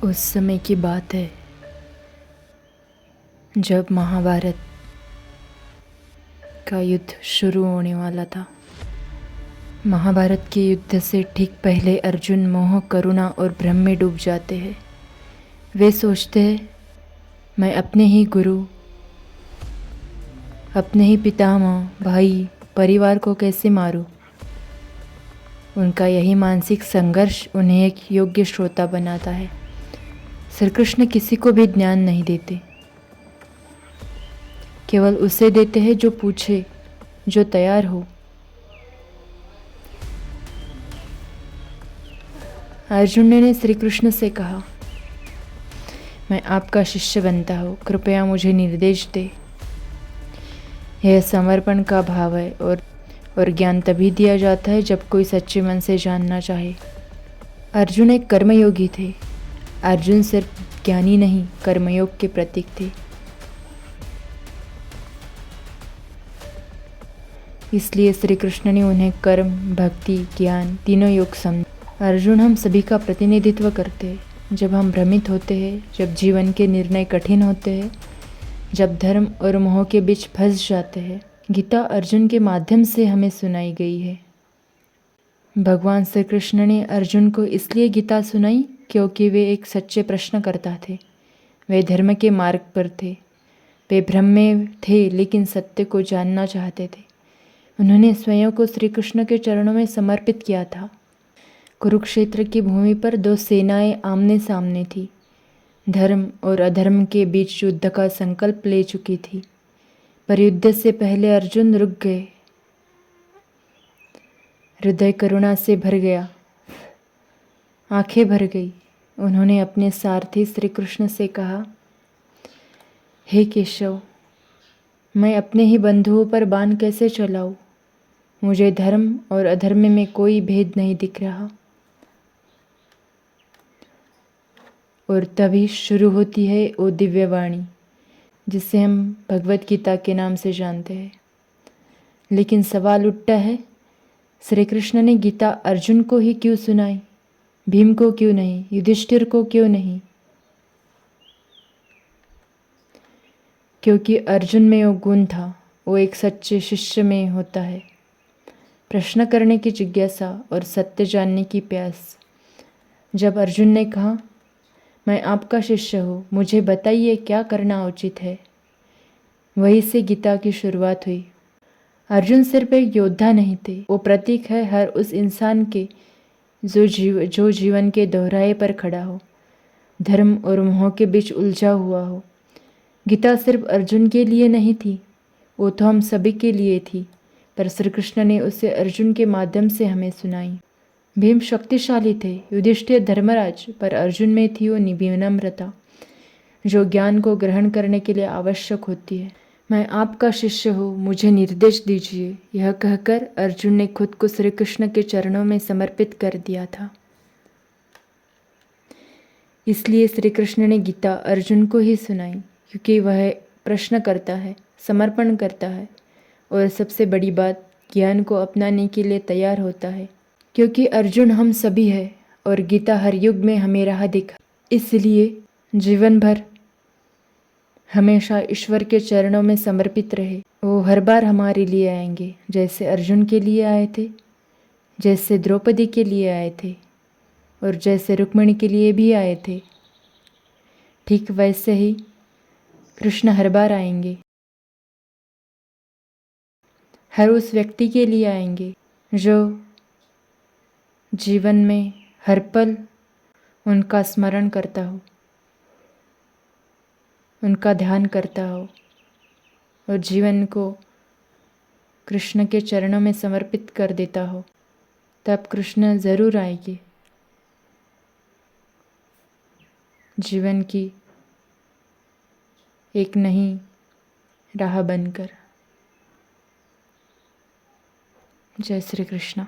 उस समय की बात है जब महाभारत का युद्ध शुरू होने वाला था। महाभारत के युद्ध से ठीक पहले अर्जुन मोह, करुणा और भ्रम में डूब जाते हैं। वे सोचते हैं मैं अपने ही गुरु, अपने ही पितामह, भाई, परिवार को कैसे मारूं। उनका यही मानसिक संघर्ष उन्हें एक योग्य श्रोता बनाता है। श्री कृष्ण किसी को भी ज्ञान नहीं देते, केवल उसे देते हैं जो पूछे, जो तैयार हो। अर्जुन ने श्री कृष्ण से कहा, मैं आपका शिष्य बनता हूँ, कृपया मुझे निर्देश दे। यह समर्पण का भाव है और ज्ञान तभी दिया जाता है जब कोई सच्चे मन से जानना चाहे। अर्जुन एक कर्मयोगी थे। अर्जुन सिर्फ ज्ञानी नहीं, कर्मयोग के प्रतीक थे। इसलिए श्री कृष्ण ने उन्हें कर्म, भक्ति, ज्ञान तीनों योग समझा। अर्जुन हम सभी का प्रतिनिधित्व करते हैं। जब हम भ्रमित होते हैं, जब जीवन के निर्णय कठिन होते हैं, जब धर्म और मोह के बीच फंस जाते हैं, गीता अर्जुन के माध्यम से हमें सुनाई गई है। भगवान श्री कृष्ण ने अर्जुन को इसलिए गीता सुनाई क्योंकि वे एक सच्चे प्रश्नकर्ता थे। वे धर्म के मार्ग पर थे। वे भ्रम में थे लेकिन सत्य को जानना चाहते थे। उन्होंने स्वयं को श्री कृष्ण के चरणों में समर्पित किया था। कुरुक्षेत्र की भूमि पर दो सेनाएं आमने सामने थी। धर्म और अधर्म के बीच युद्ध का संकल्प ले चुकी थी। पर युद्ध से पहले अर्जुन रुक गए। हृदय करुणा से भर गया, आंखें भर गई। उन्होंने अपने सारथी श्री कृष्ण से कहा, हे केशव, मैं अपने ही बंधुओं पर बाण कैसे चलाऊं? मुझे धर्म और अधर्म में कोई भेद नहीं दिख रहा। और तभी शुरू होती है वो दिव्य वाणी जिसे हम भगवत गीता के नाम से जानते हैं। लेकिन सवाल उठता है, श्री कृष्ण ने गीता अर्जुन को ही क्यों सुनाई? भीम को क्यों नहीं? युधिष्ठिर को क्यों नहीं? क्योंकि अर्जुन में वो गुण था, वो एक सच्चे शिष्य में होता है। प्रश्न करने की जिज्ञासा और सत्य जानने की प्यास। जब अर्जुन ने कहा, मैं आपका शिष्य हूँ, मुझे बताइए क्या करना उचित है, वहीं से गीता की शुरुआत हुई। अर्जुन सिर्फ एक योद्धा नहीं थे, वो प्रतीक है हर उस इंसान के जो जीवन के दोहराए पर खड़ा हो, धर्म और मोह के बीच उलझा हुआ हो। गीता सिर्फ अर्जुन के लिए नहीं थी, वो तो हम सभी के लिए थी। पर श्री कृष्ण ने उसे अर्जुन के माध्यम से हमें सुनाई। भीम शक्तिशाली थे, युधिष्ठिर धर्मराज, पर अर्जुन में थी वो विनम्रता जो ज्ञान को ग्रहण करने के लिए आवश्यक होती है। मैं आपका शिष्य हूँ, मुझे निर्देश दीजिए, यह कहकर अर्जुन ने खुद को श्री कृष्ण के चरणों में समर्पित कर दिया था। इसलिए श्री कृष्ण ने गीता अर्जुन को ही सुनाई, क्योंकि वह प्रश्न करता है, समर्पण करता है और सबसे बड़ी बात, ज्ञान को अपनाने के लिए तैयार होता है। क्योंकि अर्जुन हम सभी है और गीता हर युग में हमें राह दिखा। इसलिए जीवन भर हमेशा ईश्वर के चरणों में समर्पित रहे। वो हर बार हमारे लिए आएंगे, जैसे अर्जुन के लिए आए थे, जैसे द्रौपदी के लिए आए थे और जैसे रुक्मिणी के लिए भी आए थे। ठीक वैसे ही कृष्ण हर बार आएंगे, हर उस व्यक्ति के लिए आएंगे जो जीवन में हर पल उनका स्मरण करता हो, उनका ध्यान करता हो और जीवन को कृष्ण के चरणों में समर्पित कर देता हो। तब कृष्ण ज़रूर आएंगे जीवन की एक नई राह बनकर। जय श्री कृष्ण।